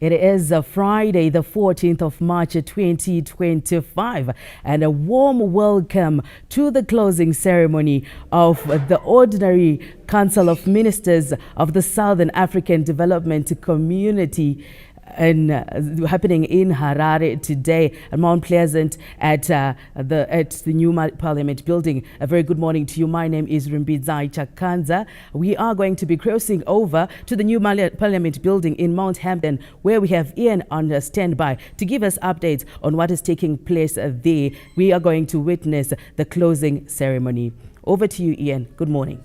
It is Friday, the 14th of March, 2025, and a warm welcome to the closing ceremony of the Ordinary Council of Ministers of the Southern African Development Community happening in Harare today at Mount Pleasant at the new Parliament building. A very good morning to you. My name is Rimbidzai Chakanza. We are going to be crossing over to the new Parliament building in Mount Hampden, where we have Ian on standby to give us updates on what is taking place there. We are going to witness the closing ceremony. Over to you, Ian. Good morning.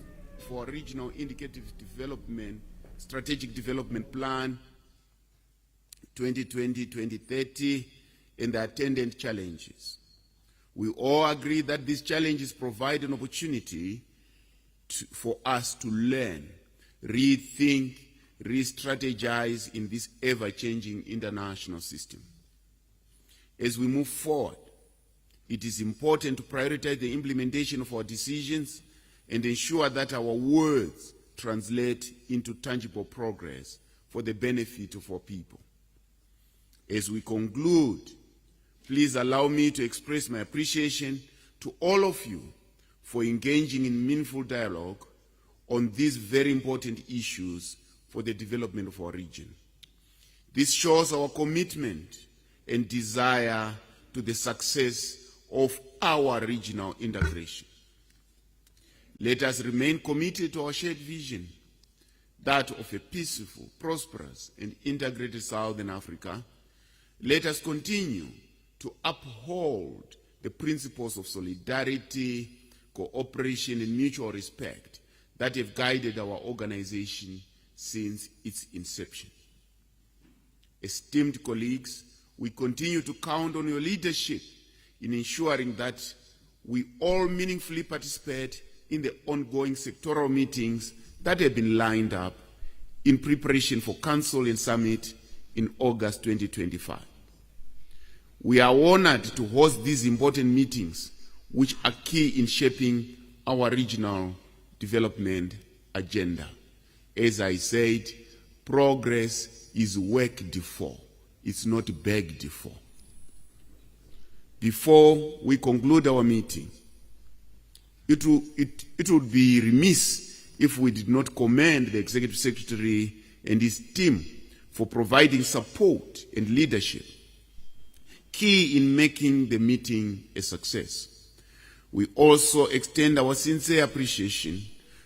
For Regional Indicative Development, Strategic Development Plan 2020-2030 and the attendant challenges. We all agree that these challenges provide an opportunity for us to learn, rethink, re-strategize in this ever-changing international system. As we move forward, it is important to prioritize the implementation of our decisions and ensure that our words translate into tangible progress for the benefit of our people. As we conclude, please allow me to express my appreciation to all of you for engaging in meaningful dialogue on these very important issues for the development of our region. This shows our commitment and desire to the success of our regional integration. Let us remain committed to our shared vision, that of a peaceful, prosperous, and integrated Southern Africa. Let us continue to uphold the principles of solidarity, cooperation, and mutual respect that have guided our organization since its inception. Esteemed colleagues, we continue to count on your leadership in ensuring that we all meaningfully participate in the ongoing sectoral meetings that have been lined up in preparation for Council and Summit in August 2025. We are honored to host these important meetings, which are key in shaping our regional development agenda. As I said, progress is worked for, it's not begged for. Before we conclude our meeting, it would be remiss if we did not commend the Executive Secretary and his team for providing support and leadership, key in making the meeting a success. We also extend our sincere appreciation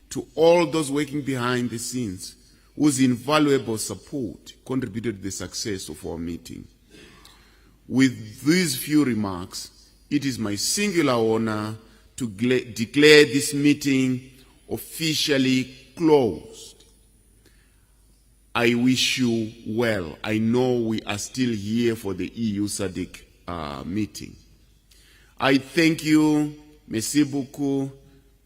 to all those working behind the scenes whose invaluable support contributed to the success of our meeting. With these few remarks, it is my singular honor to declare this meeting officially closed. I wish you well. I know we are still here for the EU SADC meeting. I thank you. Merci beaucoup.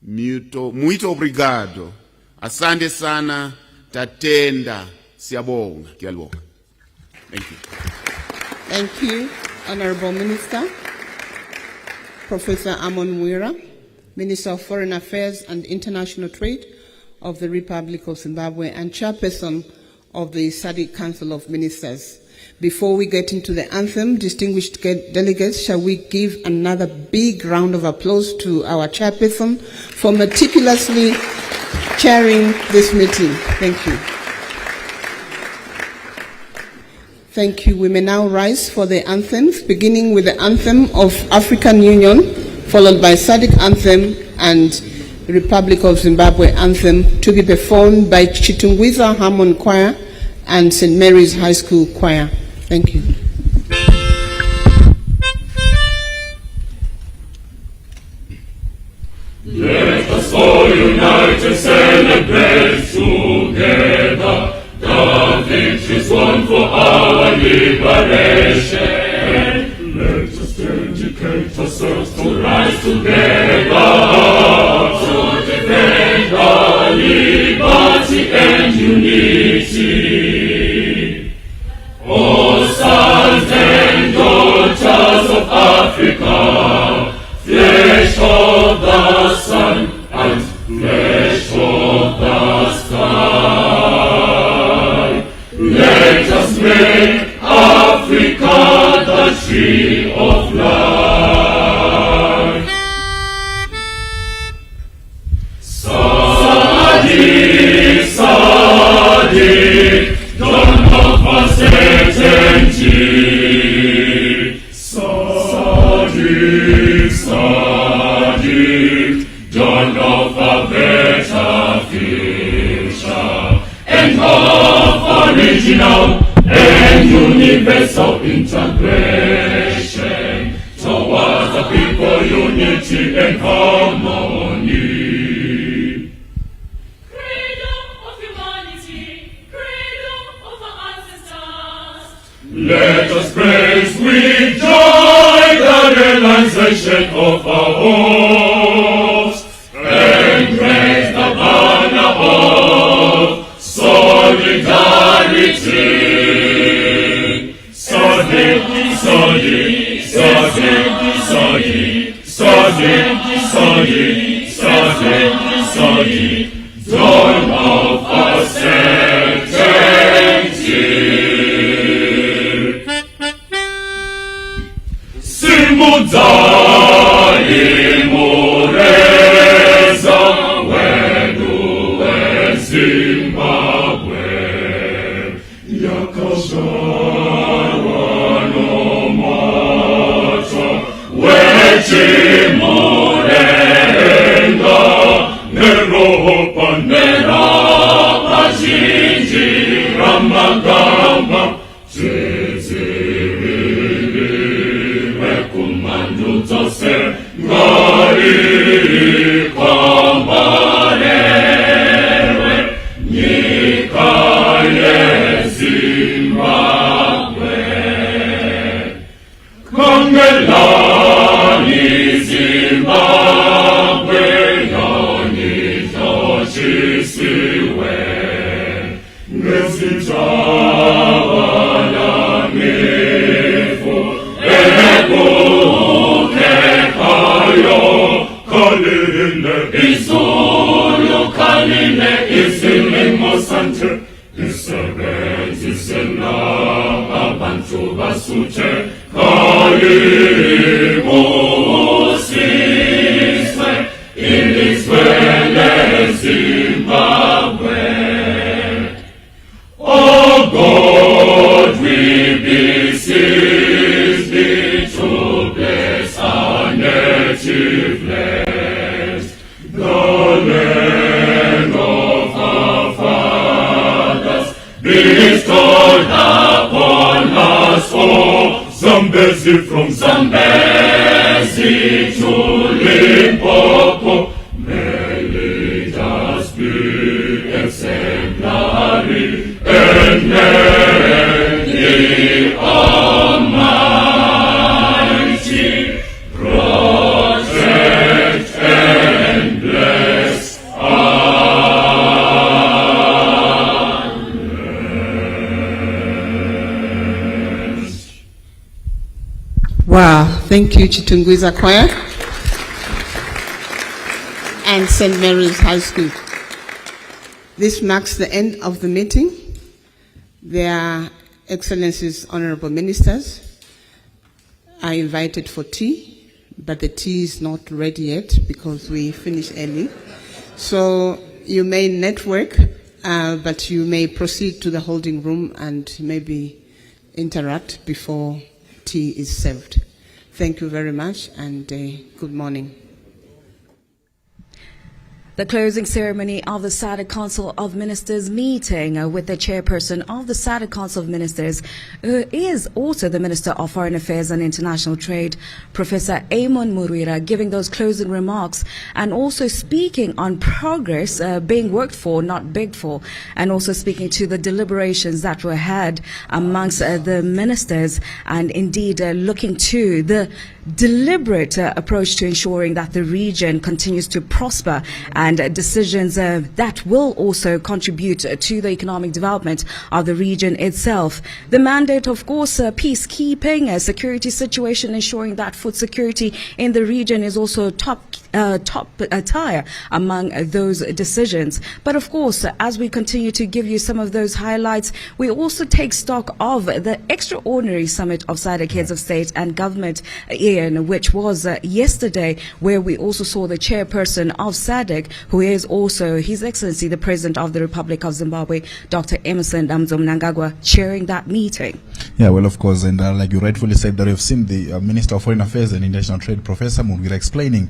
Muito obrigado. Asante sana. Tatenda. Siyabonga. Kiyabonga. Thank you. Thank you, Honorable Minister. Professor Amon Mwira, Minister of Foreign Affairs and International Trade of the Republic of Zimbabwe and Chairperson of the SADC Council of Ministers. Before we get into the anthem, distinguished delegates, shall we give another big round of applause to our chairperson for meticulously chairing this meeting. Thank you. Thank you. We may now rise for the anthems, beginning with the anthem of African Union, followed by SADC anthem and Republic of Zimbabwe anthem, to be performed by Chitungwiza Harmon Choir and St. Mary's High School Choir. Thank you. Let us all unite and celebrate together the victories won for our liberation. Let us dedicate ourselves to rise together to defend our liberty and unity. O sons and daughters of Africa, flesh of the sun and flesh of the sky, let us make dawn of a better future, and of original and universal integration towards the people, unity and harmony. Cradle of humanity, cradle of our ancestors. Let us praise with joy the realization of our hopes, and raise the banner of solidarity. Dawn of our certainty. Simudari Mureza, Wenu Zimbabwe, Yakashawa no Mata, Wechimurenga, Neropa Jinji, Ramagamba, Jeziri, Mekumandu Tose, Ngari, Kombarewe, Nikaye Zimbabwe, Kongelani Zimbabwe, Yoni Tochisiwe, Nesitawala Nefu, Ekukekayo, Kaline Izulu, Kaline Izilimo Sante, Isebenzisela abantu basuthe, Kalimo Siswe, ilizwe leZimbabwe. Oh God, we beseech thee to bless our native land, the land of our fathers, bestowed upon us all, Zambezi from Zambezi to Limpopo. May leaders be exemplary, and may the Almighty protect and bless our land. Wow, thank you, Chitungwiza Choir and St. Mary's High School. This marks the end of the meeting. Their Excellencies, Honorable Ministers, are invited for tea, but the tea is not ready yet because we finish early. So you may network, but you may proceed to the holding room and maybe interact before tea is served. Thank you very much, and good morning. The closing ceremony of the SADC Council of Ministers meeting with the chairperson of the SADC Council of Ministers, who is also the Minister of Foreign Affairs and International Trade, Professor Amon Murwira, giving those closing remarks and also speaking on progress being worked for, not begged for, and also speaking to the deliberations that were had amongst the ministers, and indeed looking to the deliberate approach to ensuring that the region continues to prosper and decisions that will also contribute to the economic development of the region itself. The mandate, of course, peacekeeping, security situation, ensuring that food security in the region is also top tier among those decisions. But of course, as we continue to give you some of those highlights, we also take stock of the extraordinary summit of SADC heads of state and government, Ian, which was yesterday, where we also saw the chairperson of SADC, who is also His Excellency the President of the Republic of Zimbabwe, Dr. Emmerson Mnangagwa, chairing that meeting. Yeah, well, of course, and like you rightfully said, that we have seen the Minister of Foreign Affairs and International Trade, Professor Murwira, explaining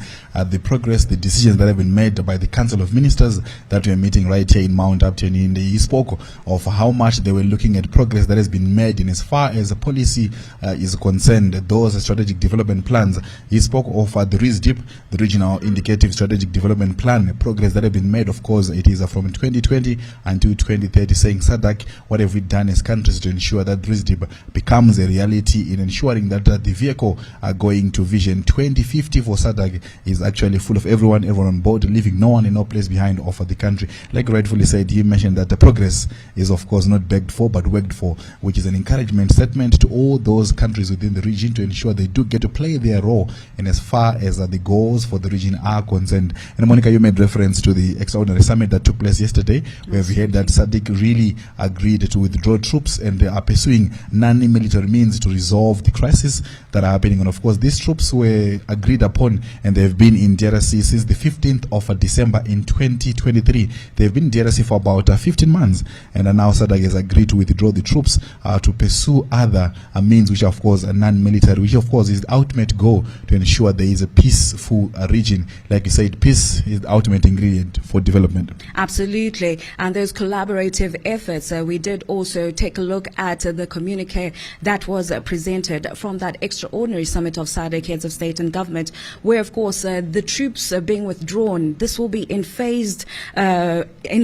the progress, the decisions that have been made by the Council of Ministers that we are meeting right here in Mount Upton. He spoke of how much they were looking at progress that has been made in as far as the policy is concerned, those strategic development plans. He spoke of the RISDIP, the Regional Indicative Strategic Development Plan, progress that have been made. Of course, it is from 2020 until 2030, saying SADC, what have we done as countries to ensure that RISDIP becomes a reality in ensuring that the vehicle going to Vision 2050 for SADC is actually full of everyone on board, leaving no one in no place behind of the country. Like rightfully said, he mentioned that the progress is of course not begged for but worked for, which is an encouragement statement to all those countries within the region to ensure they do get to play their role in as far as the goals for the region are concerned. And Monica, you made reference to the extraordinary summit that took place yesterday, where we heard that SADC really agreed to withdraw troops and they are pursuing non-military means to resolve the crisis that are happening. And of course, these troops were agreed upon and they've been in DRC since the 15th of December in 2023. They've been in DRC for about 15 months, and now SADC has agreed to withdraw the troops to pursue other means, which of course are non-military, which of course is the ultimate goal to ensure there is a peaceful region. Like you said, peace is the ultimate ingredient for development. Absolutely. And those collaborative efforts, we did also take a look at the communique that was presented from that extraordinary summit of SADC heads of state and government, where of course the troops are being withdrawn. This will be in a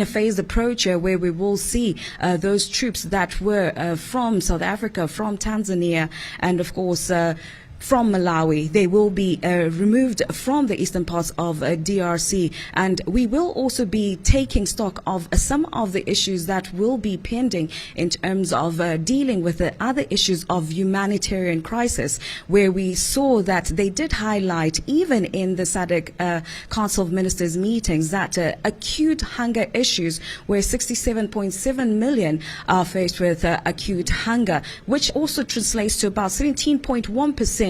phased approach where we will see those troops that were from South Africa, from Tanzania, and of course from Malawi. They will be removed from the eastern parts of DRC, and we will also be taking stock of some of the issues that will be pending in terms of dealing with the other issues of humanitarian crisis, where we saw that they did highlight, even in the SADC Council of Ministers meetings, that acute hunger issues, where 67.7 million are faced with acute hunger, which also translates to about 17.1%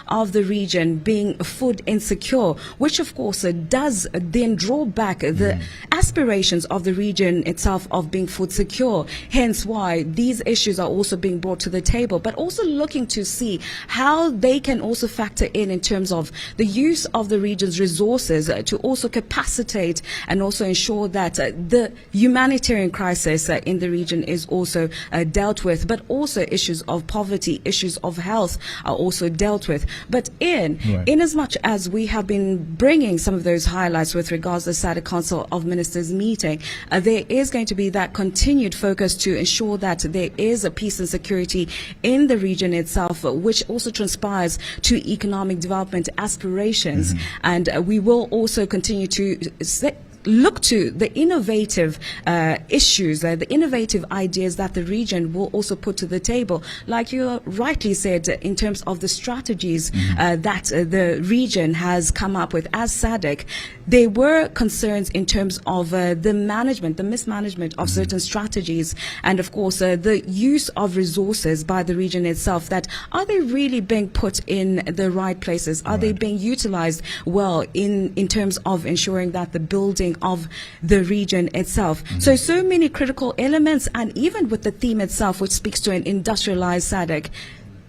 of the region being food insecure, which of course does then draw back the aspirations of the region itself of being food secure. Hence why these issues are also being brought to the table, but also looking to see how they can also factor in terms of the use of the region's resources to also capacitate and also ensure that the humanitarian crisis in the region is also dealt with, but also issues of poverty, issues of health are also dealt with. But in as much as we have been bringing some of those highlights with regards to the SADC Council of Ministers meeting, there is going to be that continued focus to ensure that there is a peace and security in the region itself, which also transpires to economic development aspirations. And we will also continue to look to the innovative issues, the innovative ideas that the region will also put to the table. Like you rightly said, in terms of the strategies that the region has come up with as SADC, there were concerns in terms of the management, the mismanagement of certain strategies, and of course the use of resources by the region itself. That are they really being put in the right places? Are they being utilized well in terms of ensuring that the building of the region itself? So many critical elements, and even with the theme itself, which speaks to an industrialized SADC.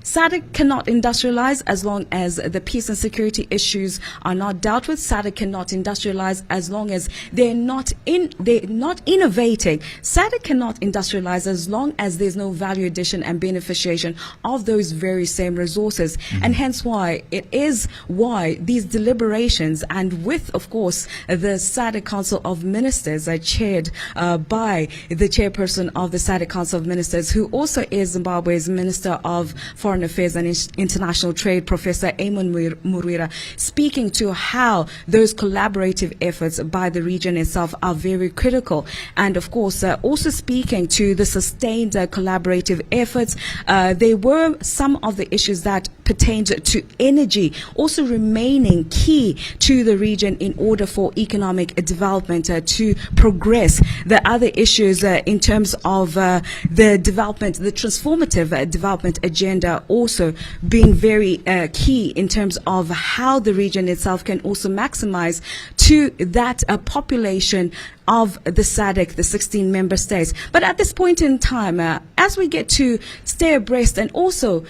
SADC cannot industrialize as long as the peace and security issues are not dealt with. SADC cannot industrialize as long as they're not innovating. SADC cannot industrialize as long as there's no value addition and beneficiation of those very same resources. And hence why it is why these deliberations, and with of course the SADC Council of Ministers chaired by the chairperson of the SADC Council of Ministers, who also is Zimbabwe's Minister of Foreign Affairs and International Trade, Professor Amon Murwira, speaking to how those collaborative efforts by the region itself are very critical. And of course, also speaking to the sustained collaborative efforts, there were some of the issues that pertained to energy also remaining key to the region in order for economic development to progress. The other issues in terms of the development, the transformative development agenda also being very key in terms of how the region itself can also maximize to that population of the SADC, the 16 member states. But at this point in time, as we get to stay abreast and also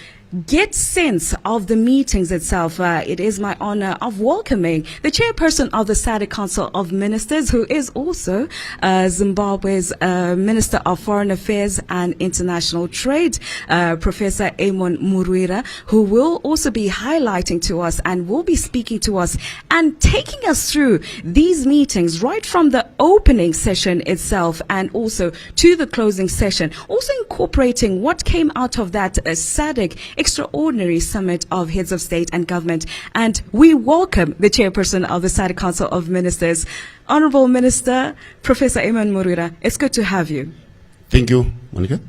get sense of the meetings itself, it is my honor of welcoming the chairperson of the SADC Council of Ministers, who is also Zimbabwe's Minister of Foreign Affairs and International Trade, Professor Amon Murwira, who will also be highlighting to us and will be speaking to us and taking us through these meetings right from the opening session itself and also to the closing session, also incorporating what came out of that SADC Extraordinary Summit of Heads of State and Government. And we welcome the chairperson of the SADC Council of Ministers, Honorable Minister Professor Amon Murwira. It's good to have you. Thank you, Monica.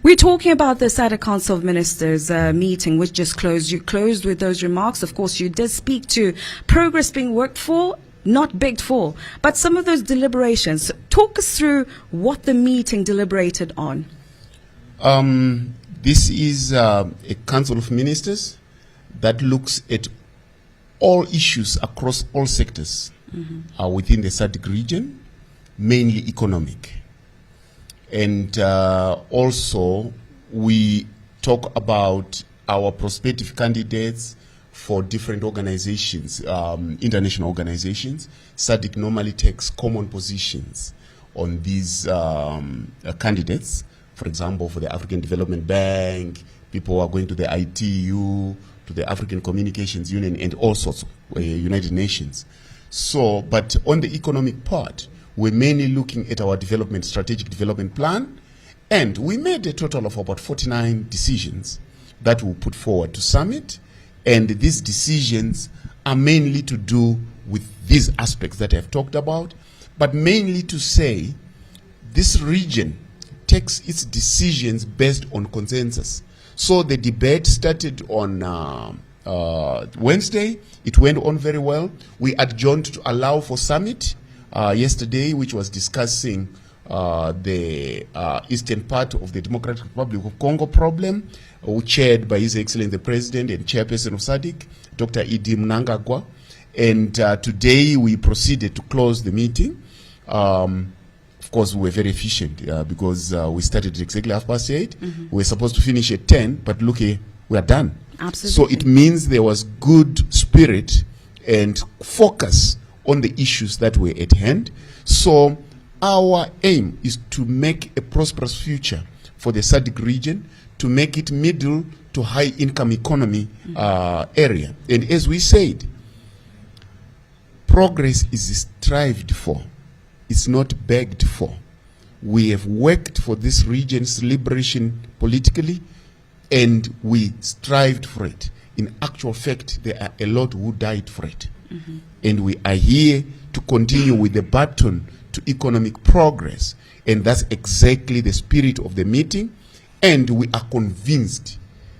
We're talking about the SADC Council of Ministers meeting, which just closed. You closed with those remarks. Of course, you did speak to progress being worked for, not begged for, but some of those deliberations. Talk us through what the meeting deliberated on. This is a Council of Ministers that looks at all issues across all sectors within the SADC region, mainly economic. And also, we talk about our prospective candidates for different organizations, international organizations. SADC normally takes common positions on these candidates. For example, for the African Development Bank, people are going to the ITU, to the African Communications Union, and all sorts of United Nations. So, but on the economic part, we're mainly looking at our strategic development plan, and we made a total of about 49 decisions that we'll put forward to summit, and these decisions are mainly to do with these aspects that I've talked about, but mainly to say this region takes its decisions based on consensus. So the debate started on Wednesday. It went on very well. We adjourned to allow for summit yesterday, which was discussing the eastern part of the Democratic Republic of Congo problem, chaired by His Excellency the President and Chairperson of SADC, Dr. Idi Mnangagwa. And today we proceeded to close the meeting. Of course, we were very efficient because we started exactly 8:30. We were supposed to finish at 10, but look here, we are done. Absolutely. So it means there was good spirit and focus on the issues that were at hand. So our aim is to make a prosperous future for the SADC region, to make it middle to high income economy area. And as we said, progress is strived for. It's not begged for. We have worked for this region's liberation politically, and we strived for it. In actual fact, there are a lot who died for it. And we are here to continue with the baton to economic progress. And that's exactly the spirit of the meeting. And we are convinced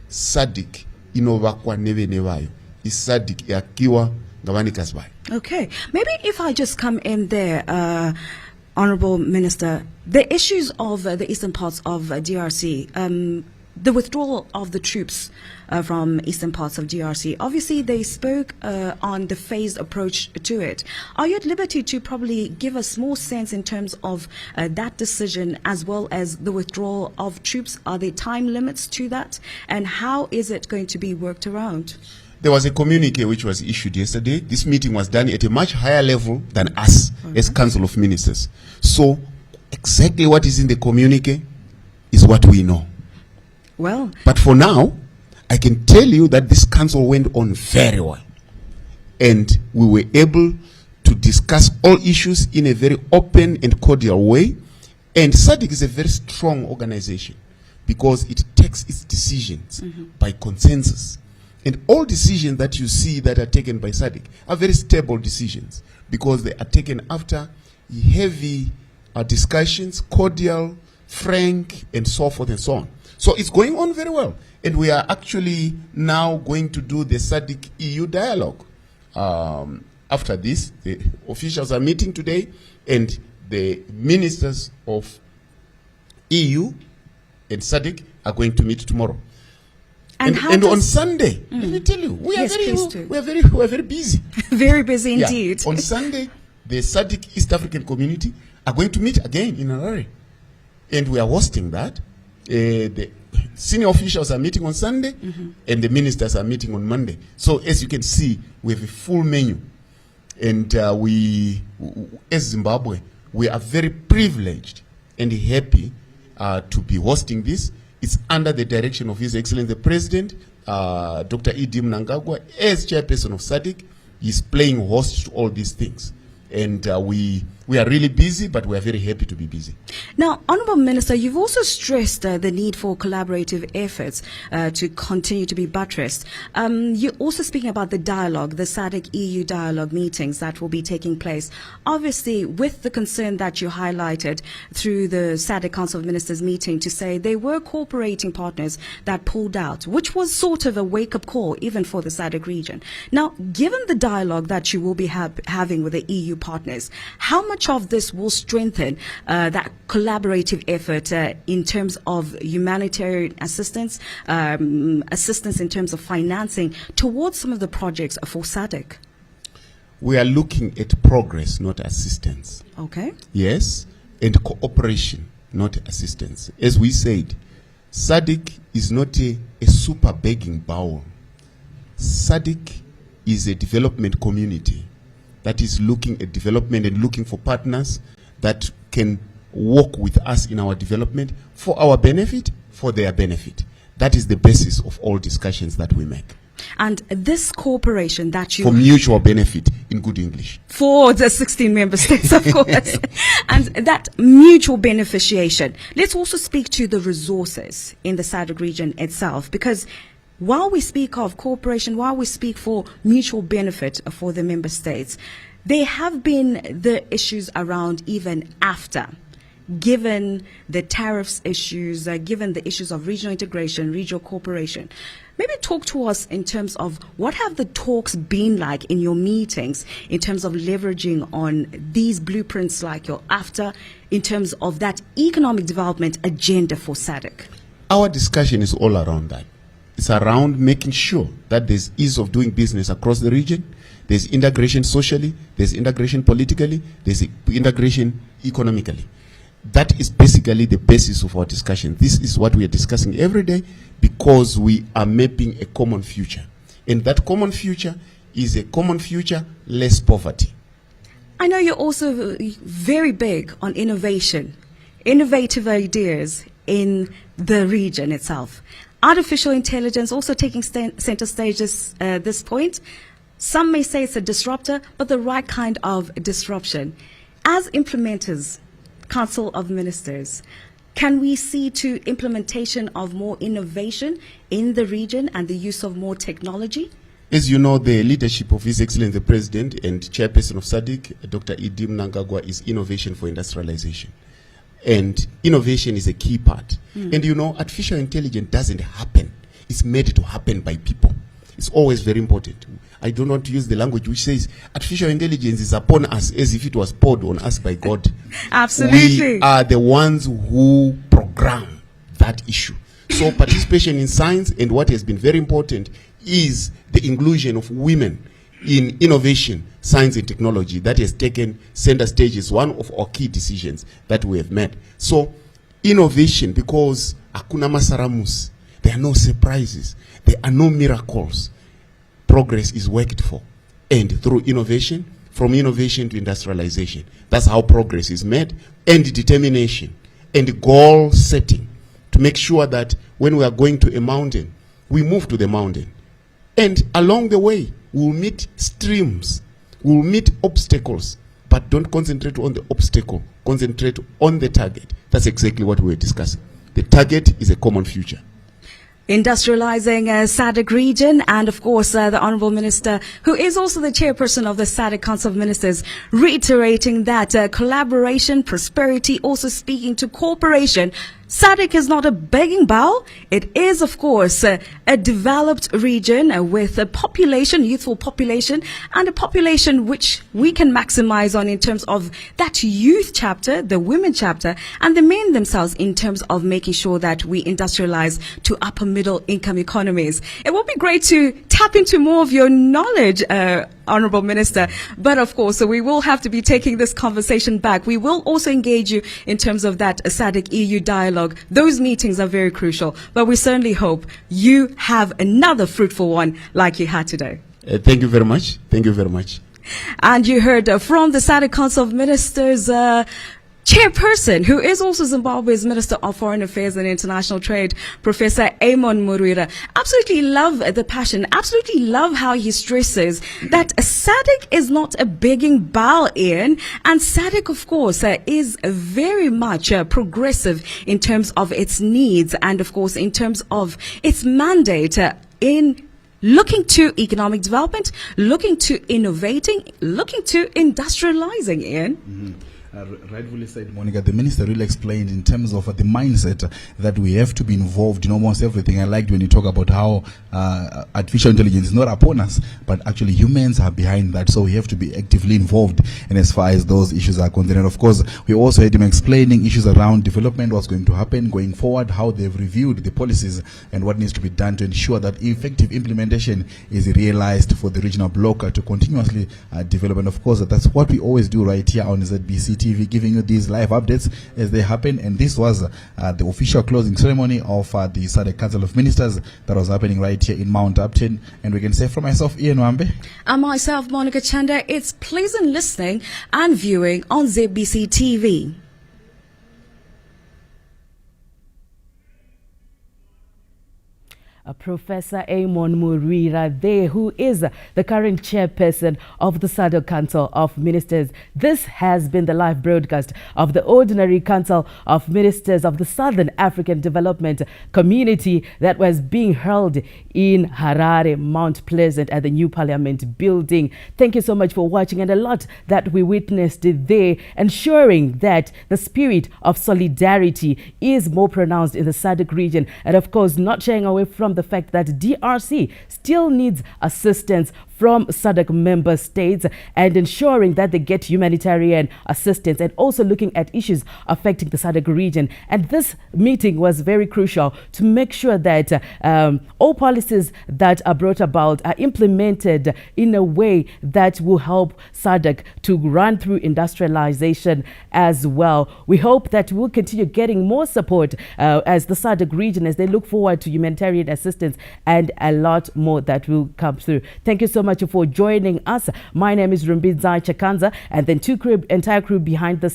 SADC inovakwa neve nevayo. Is SADC yakiwa ngabani kasbai. Okay, maybe if I just come in there, Honorable Minister, the issues of the eastern parts of DRC, the withdrawal of the troops from eastern parts of DRC, obviously they spoke on the phased approach to it. Are you at liberty to probably give us more sense in terms of that decision as well as the withdrawal of troops? Are there time limits to that? And how is it going to be worked around? There was a communique which was issued yesterday. This meeting was done at a much higher level than us as Council of Ministers. So exactly what is in the communique is what we know. Well, but for now, I can tell you that this council went on very well. And we were able to discuss all issues in a very open and cordial way. And SADC is a very strong organization because it takes its decisions by consensus. And all decisions that you see that are taken by SADC are very stable decisions because they are taken after heavy discussions, cordial, frank, and so forth and so on. So it's going on very well. And we are actually now going to do the SADC EU dialogue. After this, the officials are meeting today, and the ministers of EU and SADC are going to meet tomorrow. And on Sunday, let me tell you, we are very busy. Very busy indeed. Yeah. On Sunday, the SADC East African Community are going to meet again in Harare. And we are hosting that. The senior officials are meeting on Sunday, and the ministers are meeting on Monday. So as you can see, we have a full menu. And as Zimbabwe, we are very privileged and happy to be hosting this. It's under the direction of His Excellency the President, Dr. Edim Mnangagwa, as chairperson of SADC. He's playing host to all these things. And we are really busy, but we are very happy to be busy. Now, Honourable Minister, you've also stressed the need for collaborative efforts to continue to be buttressed. You're also speaking about the dialogue, the SADC-EU dialogue meetings that will be taking place. Obviously, with the concern that you highlighted through the SADC Council of Ministers meeting to say they were cooperating partners that pulled out, which was sort of a wake-up call even for the SADC region. Now, given the dialogue that you will be having with the EU partners, how much of this will strengthen that collaborative effort in terms of humanitarian assistance, assistance in terms of financing towards some of the projects for SADC? We are looking at progress, not assistance. Okay. Yes, and cooperation, not assistance. As we said, SADC is not a super begging bowl. SADC is a development community that is looking at development and looking for partners that can work with us in our development for our benefit, for their benefit. That is the basis of all discussions that we make. And this cooperation that you... For mutual benefit, in good English. For the 16 member states, of course. And that mutual beneficiation. Let's also speak to the resources in the SADC region itself, because while we speak of cooperation, while we speak for mutual benefit for the member states, there have been the issues around even after, given the tariffs issues, given the issues of regional integration, regional cooperation. Maybe talk to us in terms of what have the talks been like in your meetings in terms of leveraging on these blueprints like your after, in terms of that economic development agenda for SADC? Our discussion is all around that. It's around making sure that there's ease of doing business across the region. There's integration socially, there's integration politically, there's integration economically. That is basically the basis of our discussion. This is what we are discussing every day because we are mapping a common future. And that common future is a common future, less poverty. I know you're also very big on innovation, innovative ideas in the region itself. Artificial intelligence also taking center stages at this point. Some may say it's a disruptor, but the right kind of disruption. As implementers, Council of Ministers, can we see to implementation of more innovation in the region and the use of more technology? As you know, the leadership of His Excellency the President and Chairperson of SADC, Dr. Edim Mnangagwa, is innovation for industrialization. And innovation is a key part. And you know, artificial intelligence doesn't happen. It's made to happen by people. It's always very important. I do not use the language which says artificial intelligence is upon us as if it was poured on us by God. Absolutely. We are the ones who program that issue. So participation in science, and what has been very important is the inclusion of women in innovation, science and technology. That has taken center stage is one of our key decisions that we have made. So innovation, because hakuna masaramus, there are no surprises, there are no miracles. Progress is worked for, and through innovation, from innovation to industrialization. That's how progress is made, and determination and goal setting to make sure that when we are going to a mountain, we move to the mountain. And along the way, we'll meet streams, we'll meet obstacles, but don't concentrate on the obstacle, concentrate on the target. That's exactly what we're discussing. The target is a common future. Industrializing SADC region, and of course the Honourable Minister, who is also the chairperson of the SADC Council of Ministers, reiterating that collaboration, prosperity, also speaking to cooperation. SADC is not a begging bowl. It is, of course, a developed region with a population, youthful population, and a population which we can maximize on in terms of that youth chapter, the women chapter, and the men themselves in terms of making sure that we industrialize to upper middle income economies. It would be great to tap into more of your knowledge, Honorable Minister. But of course, so we will have to be taking this conversation back. We will also engage you in terms of that SADC EU dialogue. Those meetings are very crucial, but we certainly hope you have another fruitful one like you had today. Thank you very much. Thank you very much. And you heard from the SADC Council of Ministers chairperson, who is also Zimbabwe's Minister of Foreign Affairs and International Trade, Professor Amon Murira. Absolutely love the passion. Absolutely love how he stresses that SADC is not a begging bowl, Ian. And SADC, of course, is very much progressive in terms of its needs and, of course, in terms of its mandate in looking to economic development, looking to innovating, looking to industrializing, Ian. Rightfully said, Monica. The minister really explained in terms of the mindset that we have to be involved in almost everything. I liked when you talk about how artificial intelligence is not upon us, but actually humans are behind that. So we have to be actively involved in as far as those issues are concerned. And of course, we also had him explaining issues around development, what's going to happen going forward, how they've reviewed the policies and what needs to be done to ensure that effective implementation is realized for the regional bloc to continuously develop. And of course, that's what we always do right here on ZBC TV, giving you these live updates as they happen. And this was the official closing ceremony of the SADC Council of Ministers that was happening right here in Mount Upton. And we can say from myself, Ian Wambe. And myself, Monica Chanda, it's pleasant listening and viewing on ZBC TV. Professor Amon Murira there, who is the current chairperson of the SADC Council of Ministers. This has been the live broadcast of the Ordinary Council of Ministers of the Southern African Development Community that was being held in Harare, Mount Pleasant at the new Parliament building. Thank you so much for watching, and a lot that we witnessed there, ensuring that the spirit of solidarity is more pronounced in the SADC region, and of course not shying away from the fact that DRC still needs assistance from SADC member states and ensuring that they get humanitarian assistance, and also looking at issues affecting the SADC region. And this meeting was very crucial to make sure that all policies that are brought about are implemented in a way that will help SADC to run through industrialization as well. We hope that we'll continue getting more support as the SADC region, as they look forward to humanitarian assistance and a lot more that will come through. Thank you so much for joining us. My name is Rumbinzai Chakanza, and then entire crew behind the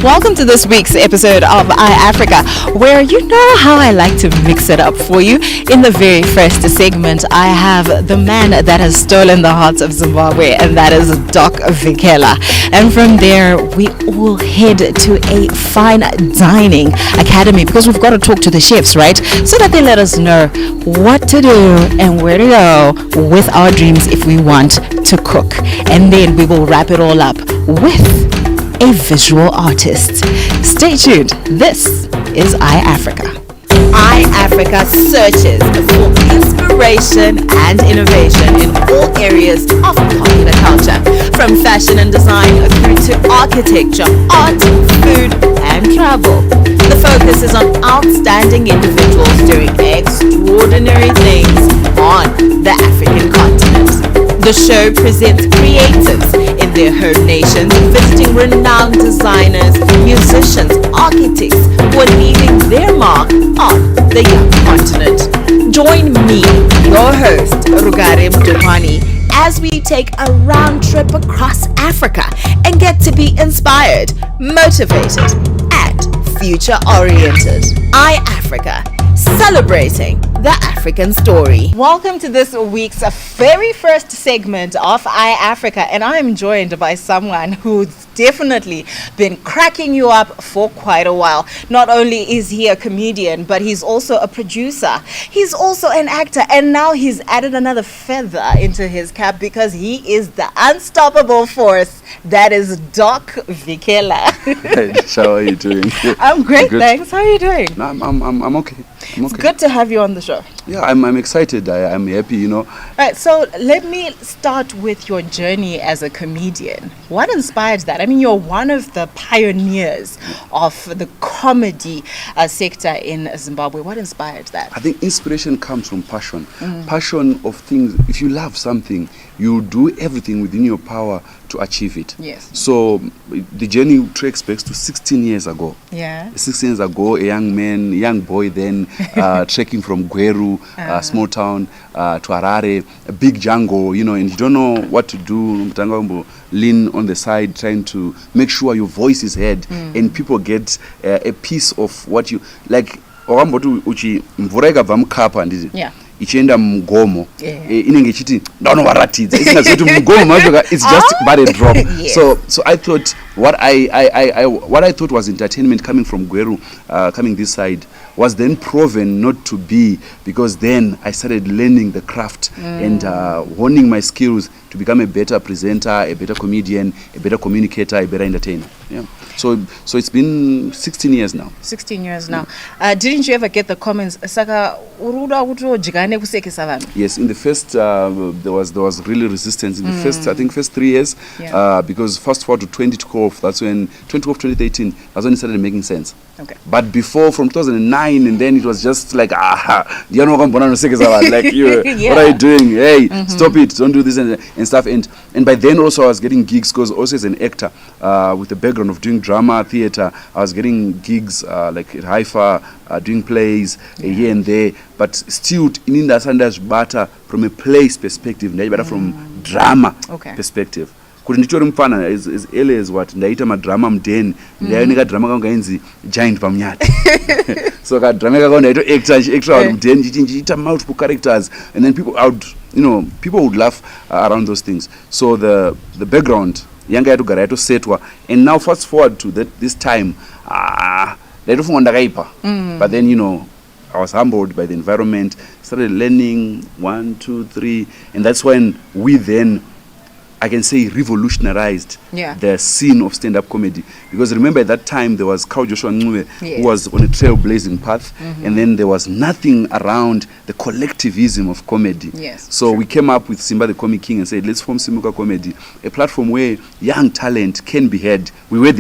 Welcome to this week's episode of iAfrica, where you know how I like to mix it up for you. In the very first segment, I have the man that has stolen the hearts of Zimbabwe, and that is Doc Vikela. And from there, we will head to a fine dining academy, because we've got to talk to the chefs, right? So that they let us know what to do and where to go with our dreams if we want to cook. And then we will wrap it all up with a visual artist. Stay tuned. This is iAfrica. iAfrica searches for inspiration and innovation in all areas of popular culture, from fashion and design through to architecture, art, food, and travel. The focus is on outstanding individuals doing extraordinary things on the African continent. The show presents creatives in their home nations, visiting renowned designers, musicians, architects who are leaving their mark on the young continent. Join me, your host, Rugare Mdupani, as we take a round trip across Africa and get to be inspired, motivated, and future-oriented. iAfrica, celebrating the African story. Welcome to this week's very first segment of iAfrica, and I'm joined by someone who's definitely been cracking you up for quite a while. Not only is he a comedian, but he's also a producer. He's also an actor, and now he's added another feather into his cap because he is the unstoppable force that is Doc Vikela. Hey, how are you doing? I'm great, Good. thanks. How are you doing? No, I'm okay. I'm It's okay. good to have you on the show. Yeah, I'm excited. I'm happy, you know. All right, so let me start with your journey as a comedian. What inspired that? I mean, you're one of the pioneers of the comedy sector in Zimbabwe. What inspired that? I think inspiration comes from passion. Passion of things. If you love something, you do everything within your power to achieve it. Yes. So the journey tracks back to 16 years ago. Yeah. 16 years ago, a young boy then trekking from Gweru, a small town, to Harare, a big jungle, you know, and you don't know what to do. Lean on the side, trying to make sure your voice is heard and people get a piece of what you like. Mvura ikabva mukapa handiti ichienda mumugomo inenge ichiti ndanovaratidza isingati kuti mumugomo macho it's just but a drop. Yes. So I thought what I thought was entertainment coming from Gweru, coming this side, was then proven not to be, because then I started learning the craft and honing my skills to become a better presenter, a better comedian, a better communicator, a better entertainer. Yeah. So it's been 16 years now. 16 years now. Didn't you ever get the comments, Saka uruda kutojigane kusekesa vanhu? Yes, in the first there was really resistance in the first 3 years, because fast forward to 2012, that's when 2013, that's when it started making sense. Okay. But before, from 2009, and then it was just like, like you, what are you doing? Hey, stop it! Don't do this and stuff. And by then also I was getting gigs, because also as an actor with a background of doing drama, theater, I was getting gigs like at Haifa, doing plays here and there. But still, in the Sanders better from a place perspective, better from drama perspective. Kuti nditori mfana as early as what ndaita madrama mudheni ndaioneka drama kanga inzi giant pamunyati so ka drama kanga ndaito actor mudheni ndichiita multiple characters, and then people would laugh around those things. So the background yanga yatogara yatosetwa, and now fast forward to this time ndaitofunga ndakaipa, but then I was humbled by the environment, started learning 1, 2, 3, and that's when we then, I can say, revolutionized the scene of stand-up comedy. Because remember, at that time, there was Kao Joshua Ncube, who was on a trailblazing path, and then there was nothing around the collectivism of comedy. Yes, so we came up with Simba the Comic King and said, let's form Simuka Comedy, a platform where young talent can be heard. We were the